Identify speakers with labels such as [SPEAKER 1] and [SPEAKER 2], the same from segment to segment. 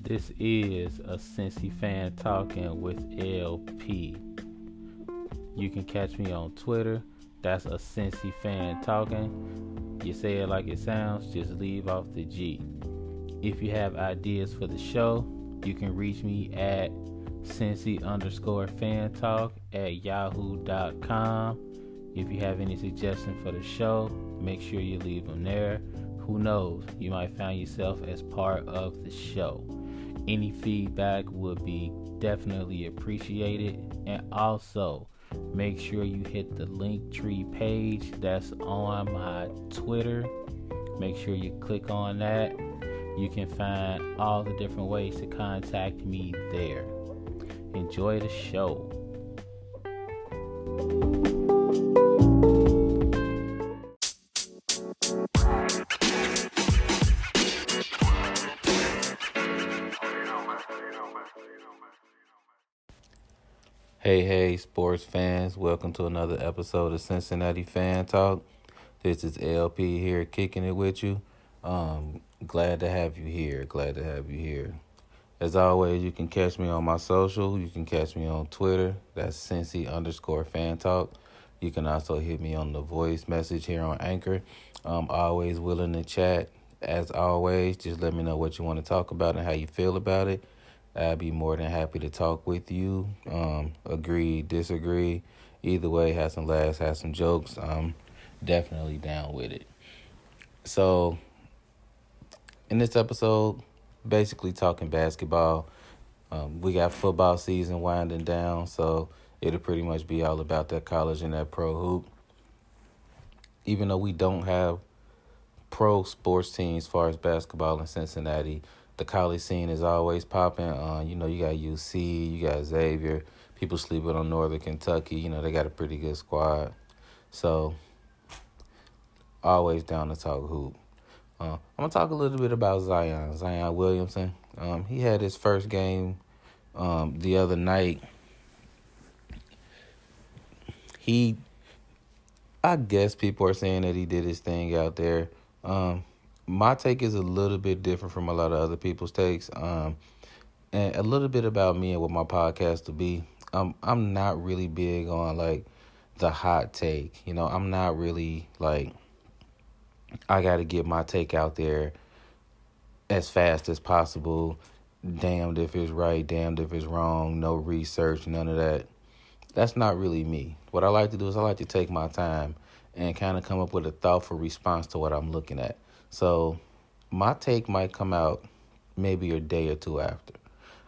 [SPEAKER 1] This is a Cincy fan talking with LP. You can catch me on Twitter. That's a Cincy fan talking. You say it like it sounds, just leave off the G. If you have ideas for the show, you can reach me at Cincy_fan talk at yahoo.com. If you have any suggestions for the show, make sure you leave them there. Who knows, you might find yourself as part of the show. Any feedback would be definitely appreciated. And also, make sure you hit the Linktree page that's on my Twitter. Make sure you click on that. You can find all the different ways to contact me there. Enjoy the show. Hey, sports fans. Welcome to another episode of Cincinnati Fan Talk. This is LP here kicking it with you. Glad to have you here. As always, you can catch me on my social. You can catch me on Twitter. That's Cincy_fan talk. You can also hit me on the voice message here on Anchor. I'm always willing to chat. As always, just let me know what you want to talk about and how you feel about it. I'd be more than happy to talk with you. Agree, disagree. Either way, have some laughs, have some jokes. I'm definitely down with it. So, in this episode, basically talking basketball. We got football season winding down, so it'll pretty much be all about that college and that pro hoop. Even though we don't have pro sports teams as far as basketball in Cincinnati, the college scene is always popping. You got UC, you got Xavier. People sleeping on Northern Kentucky. They got a pretty good squad. So, always down to talk hoop. I'm going to talk a little bit about Zion Williamson. He had his first game the other night. I guess people are saying that he did his thing out there. My take is a little bit different from a lot of other people's takes. And a little bit about me and what my podcast will be. I'm not really big on, the hot take. I'm not really, I got to get my take out there as fast as possible. Damned if it's right, damned if it's wrong, no research, none of that. That's not really me. What I like to do is I like to take my time and kind of come up with a thoughtful response to what I'm looking at. So my take might come out maybe a day or two after.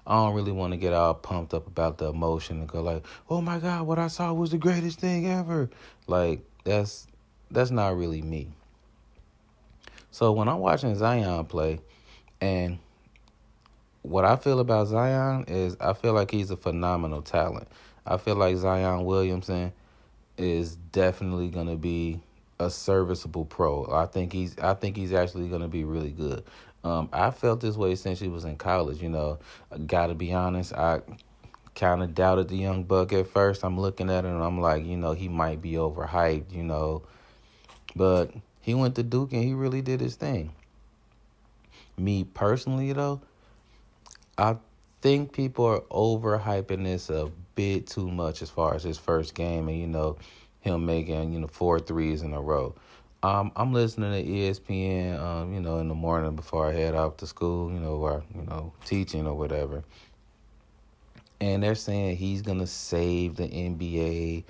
[SPEAKER 1] I don't really want to get all pumped up about the emotion and go oh my God, what I saw was the greatest thing ever. That's not really me. So when I'm watching Zion play, and what I feel about Zion is I feel like he's a phenomenal talent. I feel like Zion Williamson is definitely going to be a serviceable pro. I think he's actually going to be really good. I felt this way since he was in college. I got to be honest, I kind of doubted the young buck at first. I'm looking at him and I'm like, he might be overhyped, but he went to Duke and he really did his thing. Me personally, though, I think people are overhyping this a bit too much as far as his first game and, him making, 4 threes in a row. I'm listening to ESPN, in the morning before I head off to school, or, teaching or whatever. And they're saying he's going to save the NBA.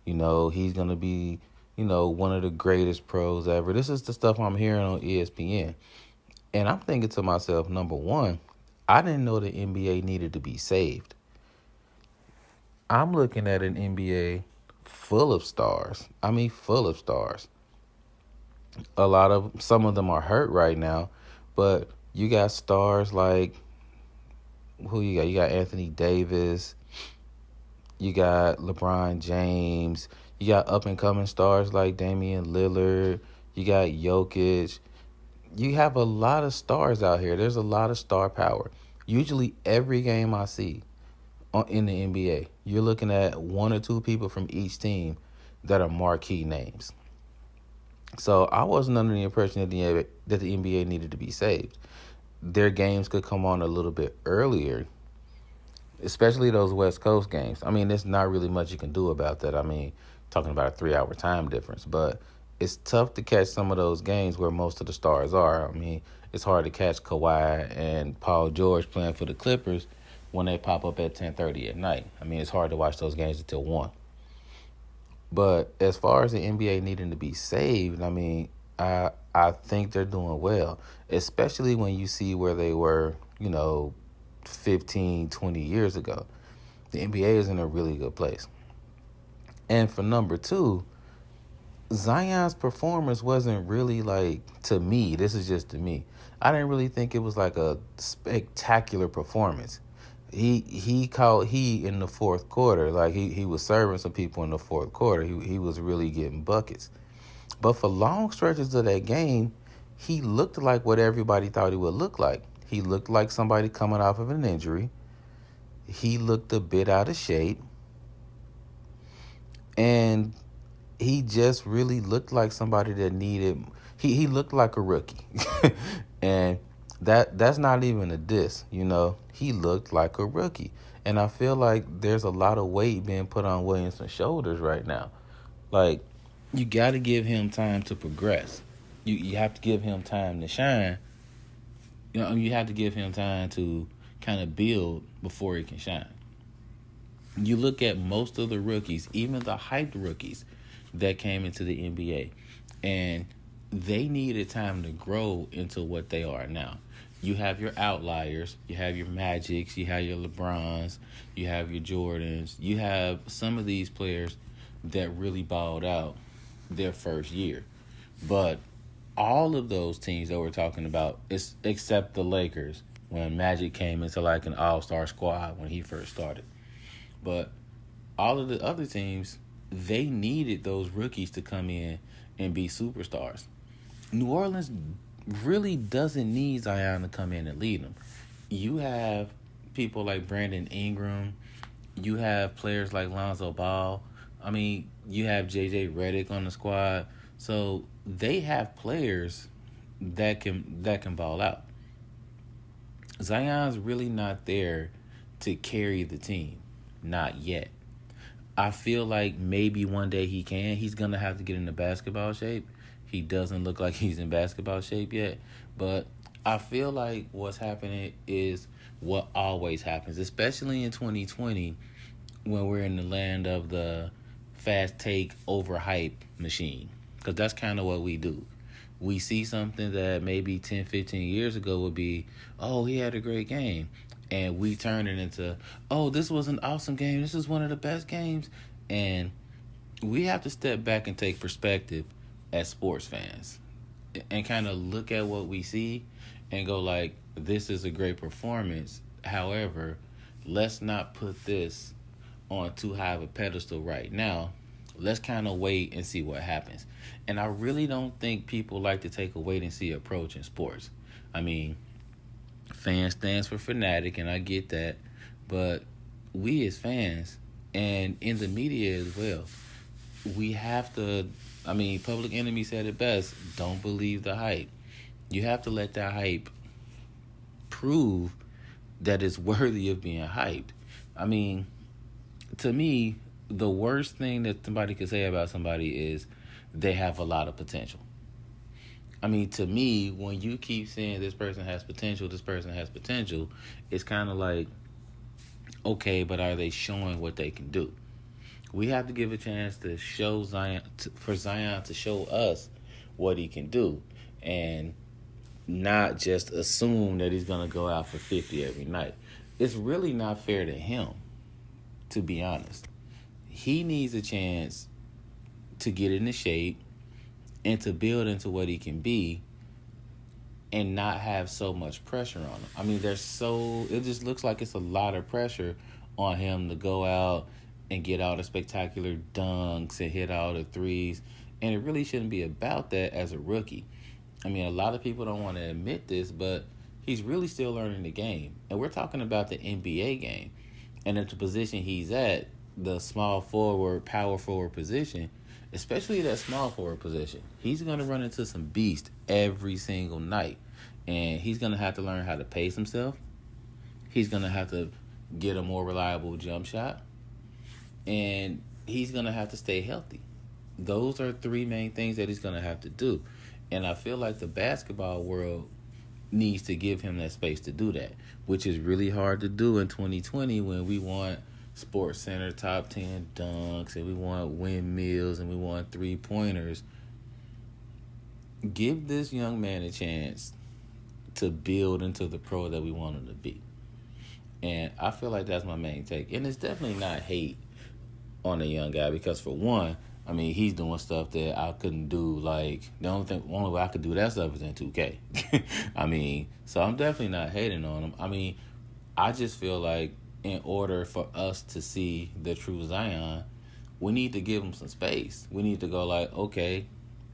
[SPEAKER 1] He's going to be, one of the greatest pros ever. This is the stuff I'm hearing on ESPN. And I'm thinking to myself, number one, I didn't know the NBA needed to be saved. I'm looking at an NBA full of stars. Full of stars. Some of them are hurt right now, but you got stars like, who you got? You got Anthony Davis. You got LeBron James. You got up-and-coming stars like Damian Lillard. You got Jokic. You have a lot of stars out here. There's a lot of star power. Usually every game I see in the NBA, you're looking at 1 or 2 people from each team that are marquee names. So I wasn't under the impression that the NBA needed to be saved. their games could come on a little bit earlier, especially those West Coast games. I mean, there's not really much you can do about that. I mean, talking about a 3 hour time difference, but it's tough to catch some of those games where most of the stars are. I mean, it's hard to catch Kawhi and Paul George playing for the Clippers when they pop up at 10:30 at night. I mean, it's hard to watch those games until 1. But as far as the NBA needing to be saved, I mean, I think they're doing well, especially when you see where they were, 15, 20 years ago. The NBA is in a really good place. And for number two, Zion's performance wasn't really like, to me, this is just to me, I didn't really think it was like a spectacular performance. He caught heat in the fourth quarter. Like he was serving some people in the fourth quarter. He was really getting buckets. But for long stretches of that game, he looked like what everybody thought he would look like. He looked like somebody coming off of an injury. He looked a bit out of shape. And he just really looked like somebody that needed, he looked like a rookie. And that's not even a diss, He looked like a rookie. And I feel like there's a lot of weight being put on Williamson's shoulders right now. Like, you got to give him time to progress. You have to give him time to shine. You have to give him time to kind of build before he can shine. You look at most of the rookies, even the hyped rookies that came into the NBA, and they needed time to grow into what they are now. You have your outliers, you have your Magics, you have your LeBrons, you have your Jordans, you have some of these players that really balled out their first year. But all of those teams that we're talking about, except the Lakers, when Magic came into like an all-star squad when he first started. But all of the other teams, they needed those rookies to come in and be superstars. New Orleans really doesn't need Zion to come in and lead them. You have people like Brandon Ingram. You have players like Lonzo Ball. I mean, you have J.J. Redick on the squad. So they have players that can ball out. Zion's really not there to carry the team. Not yet. I feel like maybe one day he can. He's going to have to get into basketball shape. He doesn't look like he's in basketball shape yet. But I feel like what's happening is what always happens, especially in 2020 when we're in the land of the fast take overhype machine. Because that's kind of what we do. We see something that maybe 10, 15 years ago would be, oh, he had a great game. And we turn it into, oh, this was an awesome game. This is one of the best games. And we have to step back and take perspective as sports fans and kind of look at what we see and go like, this is a great performance. However, let's not put this on too high of a pedestal right now. Let's kind of wait and see what happens. And I really don't think people like to take a wait-and-see approach in sports. I mean, fan stands for fanatic, and I get that. But we as fans, and in the media as well, we have to, Public Enemy said it best, don't believe the hype. You have to let that hype prove that it's worthy of being hyped. I mean, to me, the worst thing that somebody could say about somebody is they have a lot of potential. I mean, to me, when you keep saying this person has potential, it's kind of like, okay, but are they showing what they can do? We have to give a chance to show Zion, for Zion to show us what he can do, and not just assume that he's going to go out for 50 every night. It's really not fair to him, to be honest. He needs a chance to get into shape and to build into what he can be and not have so much pressure on him. I mean, it just looks like it's a lot of pressure on him to go out and get all the spectacular dunks and hit all the threes. And it really shouldn't be about that as a rookie. I mean, a lot of people don't want to admit this, but he's really still learning the game. And we're talking about the NBA game. And at the position he's at, the small forward, power forward position, especially that small forward position, he's going to run into some beast every single night. And he's going to have to learn how to pace himself. He's going to have to get a more reliable jump shot. And he's going to have to stay healthy. Those are three main things that he's going to have to do. And I feel like the basketball world needs to give him that space to do that, which is really hard to do in 2020 when we want Sports Center top 10 dunks and we want windmills and we want three-pointers. Give this young man a chance to build into the pro that we want him to be. And I feel like that's my main take. And it's definitely not hate on a young guy because, for one, I mean, he's doing stuff that I couldn't do. Like, the only way I could do that stuff is in 2K. I mean, so I'm definitely not hating on him. I mean, I just feel like in order for us to see the true Zion, we need to give him some space. We need to go like, okay,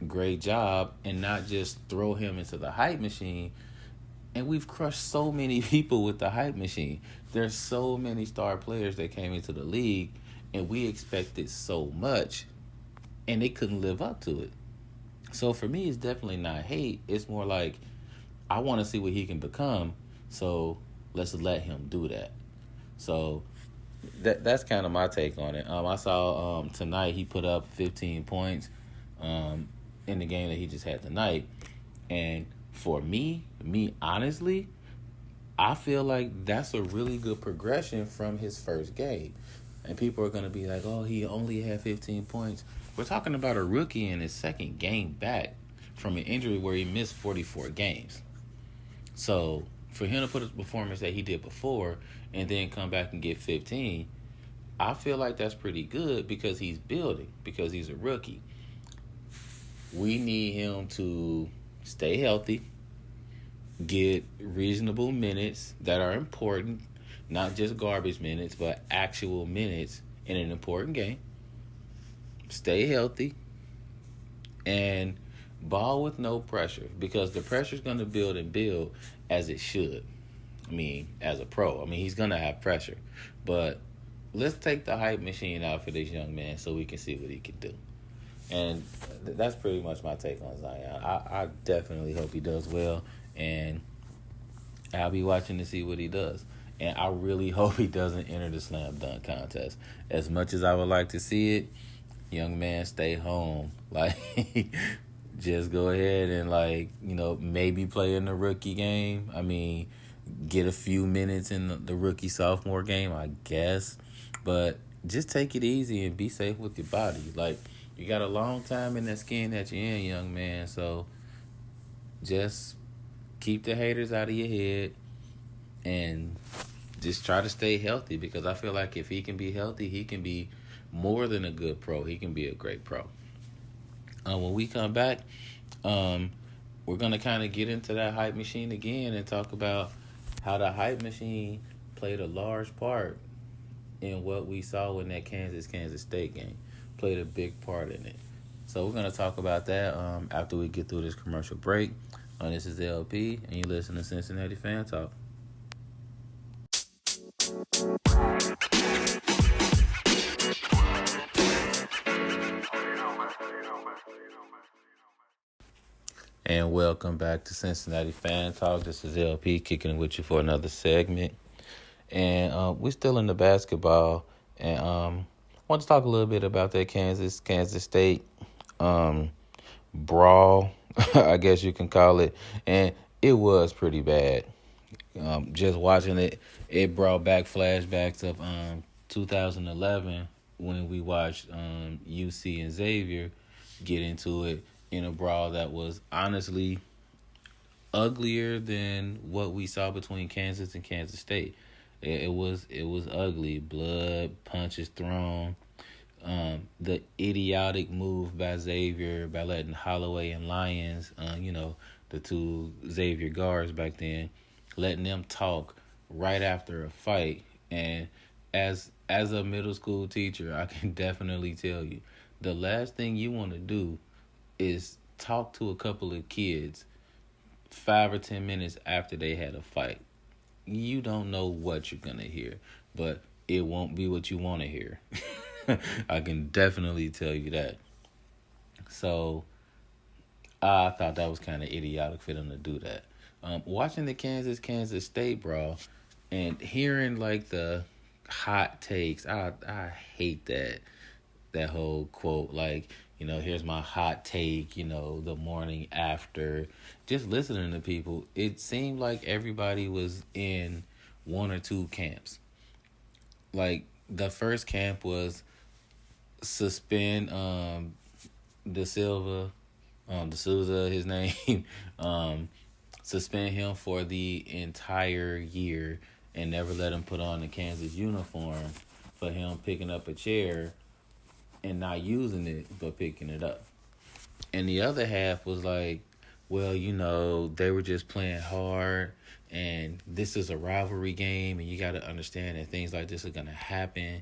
[SPEAKER 1] great job, and not just throw him into the hype machine. And we've crushed so many people with the hype machine. There's so many star players that came into the league, and we expected so much, and they couldn't live up to it. So for me, it's definitely not hate. It's more like I want to see what he can become, so let's let him do that. So that's kind of my take on it. I saw tonight he put up 15 points in the game that he just had tonight. And for me honestly, I feel like that's a really good progression from his first game. And people are going to be like, oh, he only had 15 points. We're talking about a rookie in his second game back from an injury where he missed 44 games. So for him to put a performance that he did before and then come back and get 15, I feel like that's pretty good because he's building, because he's a rookie. We need him to stay healthy, get reasonable minutes that are important, not just garbage minutes, but actual minutes in an important game. Stay healthy and ball with no pressure, because the pressure is going to build and build as it should. I mean, as a pro, I mean, he's going to have pressure. But let's take the hype machine out for this young man so we can see what he can do. And that's pretty much my take on Zion. I definitely hope he does well, and I'll be watching to see what he does. And I really hope he doesn't enter the slam dunk contest. As much as I would like to see it, young man, stay home. Like, just go ahead and, like, you know, maybe play in the rookie game. I mean, get a few minutes in the rookie sophomore game, I guess. But just take it easy and be safe with your body. Like, you got a long time in that skin that you're in, young man. So just keep the haters out of your head and just try to stay healthy, because I feel like if he can be healthy, he can be more than a good pro. He can be a great pro. When we come back, we're going to kind of get into that hype machine again and talk about how the hype machine played a large part in what we saw in that Kansas State game. Played a big part in it. So we're going to talk about that after we get through this commercial break. This is LP, and you listen to Cincinnati Fan Talk. And welcome back to Cincinnati Fan Talk. This is LP kicking it with you for another segment. And we're still in the basketball. And I want to talk a little bit about that Kansas State brawl, I guess you can call it. And it was pretty bad. Just watching it brought back flashbacks of 2011 when we watched UC and Xavier get into it in a brawl that was honestly uglier than what we saw between Kansas and Kansas State. It was ugly. Blood, punches thrown. The idiotic move by Xavier by letting Holloway and Lyons, the two Xavier guards back then, letting them talk right after a fight. And as a middle school teacher, I can definitely tell you, the last thing you want to do is talk to a couple of kids 5 or 10 minutes after they had a fight. You don't know what you're going to hear, but it won't be what you want to hear. I can definitely tell you that. So I thought that was kind of idiotic for them to do that. Watching the Kansas State brawl and hearing like the hot takes, I hate that whole quote, like, here's my hot take, the morning after. Just listening to people, it seemed like everybody was in one or two camps. Like, the first camp was suspend De Silva, D'Souza, his name, suspend him for the entire year and never let him put on the Kansas uniform for him picking up a chair and not using it, but picking it up. And the other half was like, well, they were just playing hard, and this is a rivalry game, and you got to understand that things like this are going to happen,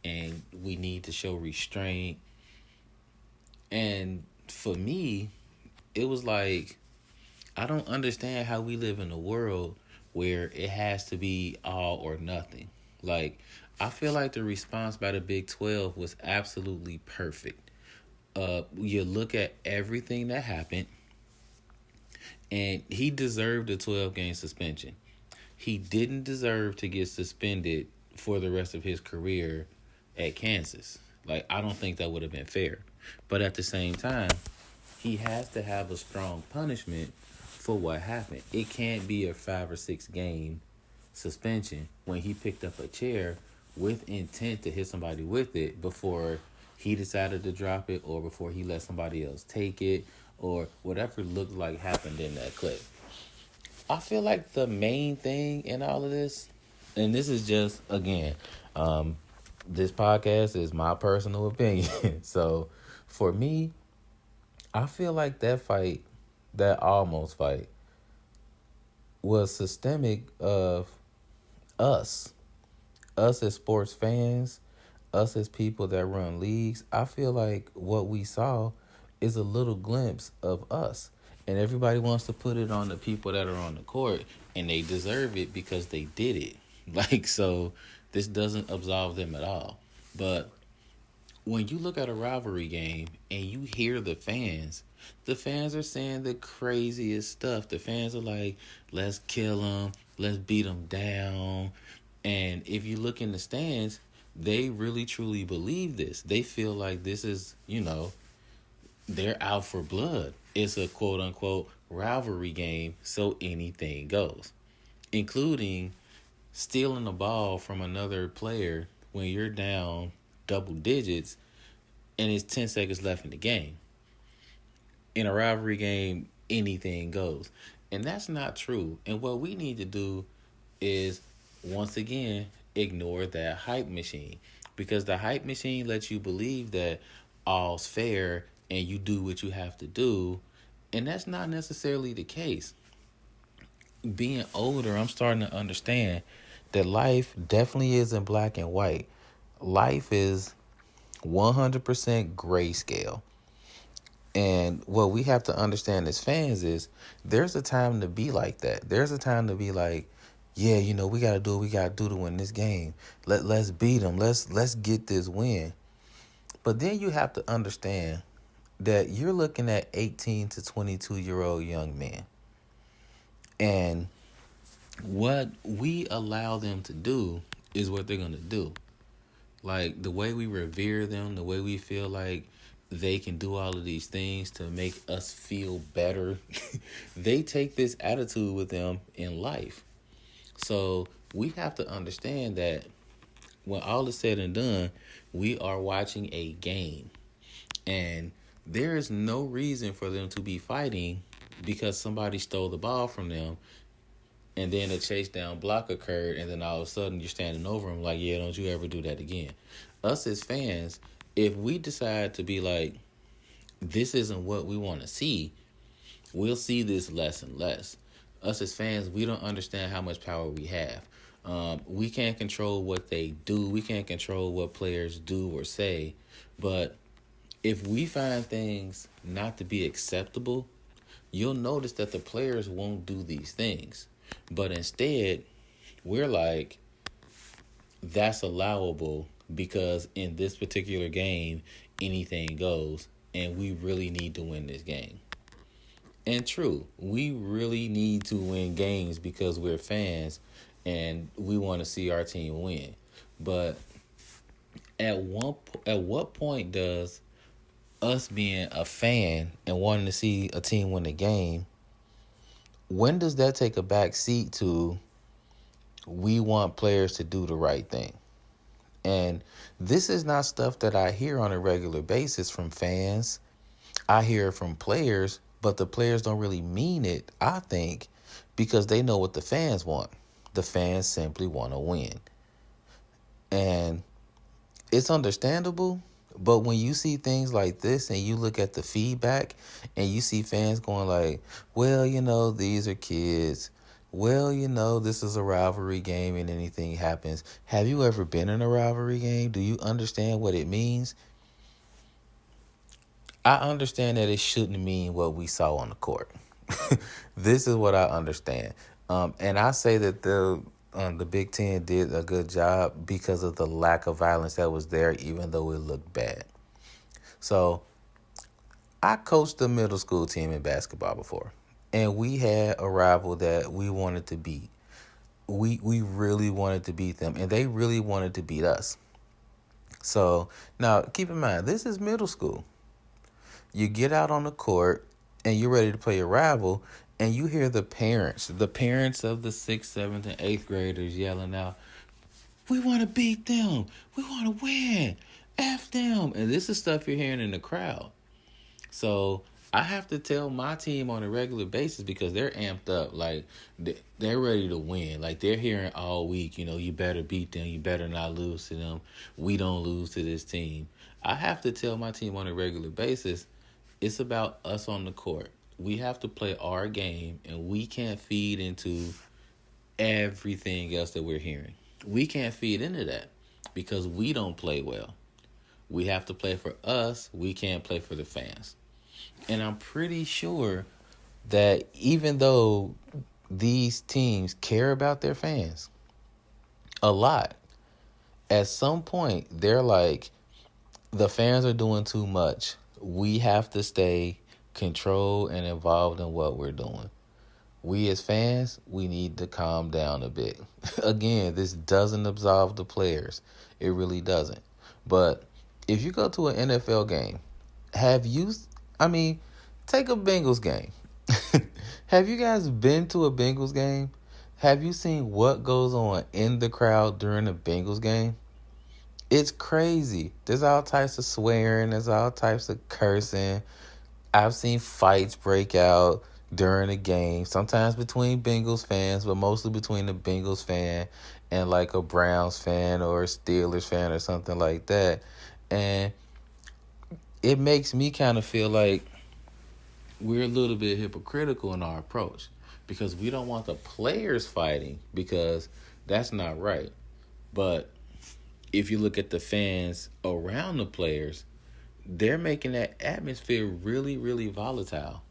[SPEAKER 1] and we need to show restraint. And for me, it was like, I don't understand how we live in a world where it has to be all or nothing. Like, I feel like the response by the Big 12 was absolutely perfect. You look at everything that happened, and he deserved a 12-game suspension. He didn't deserve to get suspended for the rest of his career at Kansas. Like, I don't think that would have been fair. But at the same time, he has to have a strong punishment for what happened. It can't be a 5 or 6 game suspension when he picked up a chair with intent to hit somebody with it before he decided to drop it, or before he let somebody else take it, or whatever looked like happened in that clip. I feel like the main thing in all of this, and this is just, again, this podcast is my personal opinion. So for me, I feel like that almost fight, was systemic of us as sports fans, us as people that run leagues. I feel like what we saw is a little glimpse of us. And everybody wants to put it on the people that are on the court, and they deserve it because they did it. Like, so this doesn't absolve them at all. But when you look at a rivalry game and you hear the fans are saying the craziest stuff. The fans are like, let's kill them, let's beat them down. And if you look in the stands, they really truly believe this. They feel like this is, they're out for blood. It's a quote unquote rivalry game, so anything goes, including stealing the ball from another player when you're down double digits and it's 10 seconds left in the game. In a rivalry game, anything goes. And that's not true. And what we need to do is, once again, ignore that hype machine. Because the hype machine lets you believe that all's fair and you do what you have to do. And that's not necessarily the case. Being older, I'm starting to understand that life definitely isn't black and white. Life is 100% grayscale. And what we have to understand as fans is there's a time to be like that. There's a time to be like, yeah, we got to do what we got to do to win this game. Let's beat them. Let's get this win. But then you have to understand that you're looking at 18 to 22-year-old young men. And what we allow them to do is what they're going to do. Like, the way we revere them, the way we feel like they can do all of these things to make us feel better, they take this attitude with them in life. So we have to understand that when all is said and done, we are watching a game. And there is no reason for them to be fighting because somebody stole the ball from them, and then a chase down block occurred, and then all of a sudden you're standing over them like, yeah, don't you ever do that again. Us as fans, if we decide to be like, this isn't what we want to see, we'll see this less and less. Us as fans, we don't understand how much power we have. We can't control what they do. We can't control what players do or say. But if we find things not to be acceptable, you'll notice that the players won't do these things. But instead, we're like, that's allowable because in this particular game, anything goes, and we really need to win this game. And true, we really need to win games because we're fans and we want to see our team win. But at what point does us being a fan and wanting to see a team win a game, when does that take a back seat to we want players to do the right thing? And this is not stuff that I hear on a regular basis from fans. I hear it from players, but the players don't really mean it, I think, because they know what the fans want. The fans simply want to win. And it's understandable, but when you see things like this and you look at the feedback and you see fans going like, well, these are kids. Well, this is a rivalry game and anything happens. Have you ever been in a rivalry game? Do you understand what it means? I understand that it shouldn't mean what we saw on the court. This is what I understand. And I say that the Big Ten did a good job because of the lack of violence that was there, even though it looked bad. So I coached a middle school team in basketball before, and we had a rival that we wanted to beat. We really wanted to beat them, and they really wanted to beat us. So now keep in mind, this is middle school. You get out on the court and you're ready to play your rival, and you hear the parents of the 6th, 7th, and 8th graders yelling out, we want to beat them. We want to win. F them. And this is stuff you're hearing in the crowd. So I have to tell my team on a regular basis because they're amped up. Like, they're ready to win. Like, they're hearing all week, you better beat them. You better not lose to them. We don't lose to this team. I have to tell my team on a regular basis, it's about us on the court. We have to play our game, and we can't feed into everything else that we're hearing. We can't feed into that because we don't play well. We have to play for us. We can't play for the fans. And I'm pretty sure that even though these teams care about their fans a lot, at some point they're like, the fans are doing too much. We have to stay controlled and involved in what we're doing. We as fans, we need to calm down a bit. Again, this doesn't absolve the players. It really doesn't. But if you go to an NFL game, take a Bengals game. Have you guys been to a Bengals game? Have you seen what goes on in the crowd during a Bengals game? It's crazy. There's all types of swearing. There's all types of cursing. I've seen fights break out during a game, sometimes between Bengals fans, but mostly between the Bengals fan and like a Browns fan or a Steelers fan or something like that. And it makes me kind of feel like we're a little bit hypocritical in our approach because we don't want the players fighting because that's not right. But if you look at the fans around the players, they're making that atmosphere really, really volatile.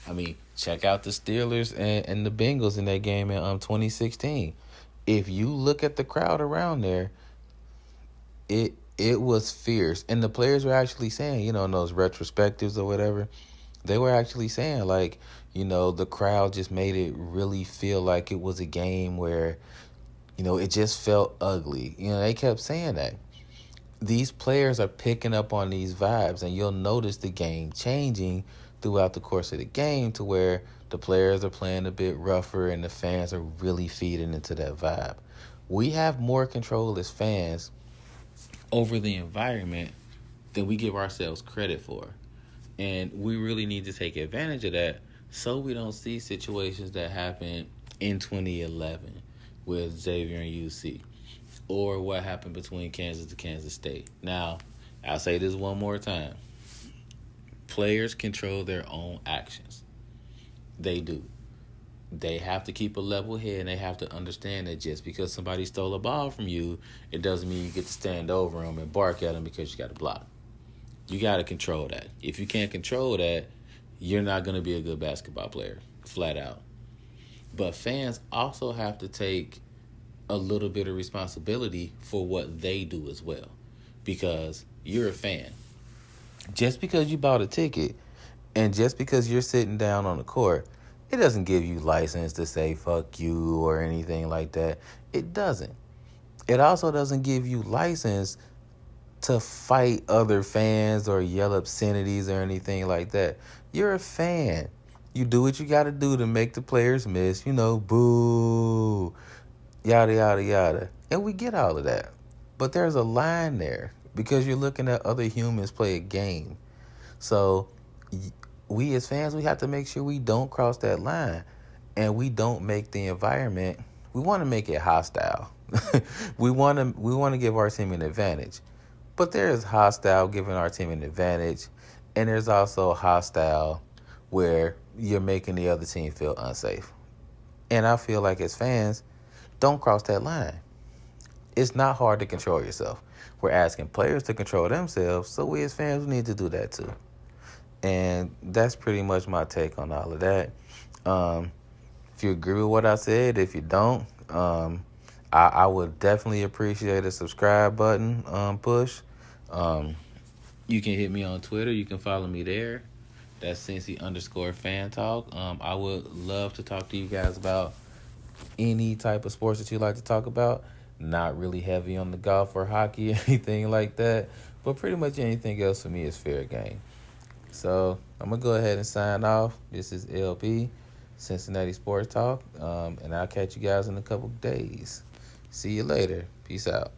[SPEAKER 1] I mean, check out the Steelers and the Bengals in that game in 2016. If you look at the crowd around there, it was fierce. And the players were actually saying, in those retrospectives or whatever, they were actually saying, like, the crowd just made it really feel like it was a game where, it just felt ugly. They kept saying that. These players are picking up on these vibes, and you'll notice the game changing throughout the course of the game to where the players are playing a bit rougher and the fans are really feeding into that vibe. We have more control as fans over the environment than we give ourselves credit for. And we really need to take advantage of that so we don't see situations that happened in 2011 with Xavier and UC, or what happened between Kansas and Kansas State. Now, I'll say this one more time. Players control their own actions. They do. They have to keep a level head, and they have to understand that just because somebody stole a ball from you, it doesn't mean you get to stand over them and bark at them because you got to block. You got to control that. If you can't control that, you're not going to be a good basketball player, flat out. But fans also have to take a little bit of responsibility for what they do as well, because you're a fan. Just because you bought a ticket And just because you're sitting down on the court, it doesn't give you license to say fuck you or anything like that. It doesn't. It also doesn't give you license to fight other fans or yell obscenities or anything like that. You're a fan. You do what you got to do to make the players miss, boo, yada, yada, yada. And we get all of that. But there's a line there because you're looking at other humans play a game. So we as fans, we have to make sure we don't cross that line and we don't make the environment, we want to make it hostile. we want to give our team an advantage. But there is hostile giving our team an advantage, and there's also hostile where you're making the other team feel unsafe. And I feel like as fans, don't cross that line. It's not hard to control yourself. We're asking players to control themselves, so we as fans need to do that too. And that's pretty much my take on all of that. If you agree with what I said, if you don't, I would definitely appreciate a subscribe button push. You can hit me on Twitter. You can follow me there. That's Cincy_fan talk. I would love to talk to you guys about any type of sports that you like to talk about. Not really heavy on the golf or hockey or anything like that. But pretty much anything else for me is fair game. So I'm going to go ahead and sign off. This is LP, Cincinnati Sports Talk. And I'll catch you guys in a couple days. See you later. Peace out.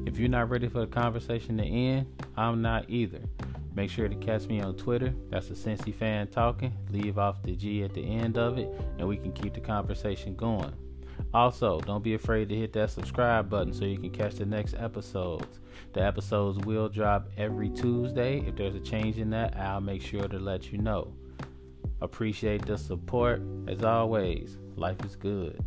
[SPEAKER 2] If you're not ready for the conversation to end, I'm not either. Make sure to catch me on Twitter. That's the Cincy Fan Talking. Leave off the G at the end of it, and we can keep the conversation going. Also, don't be afraid to hit that subscribe button so you can catch the next episodes. The episodes will drop every Tuesday. If there's a change in that, I'll make sure to let you know. Appreciate the support. As always, life is good.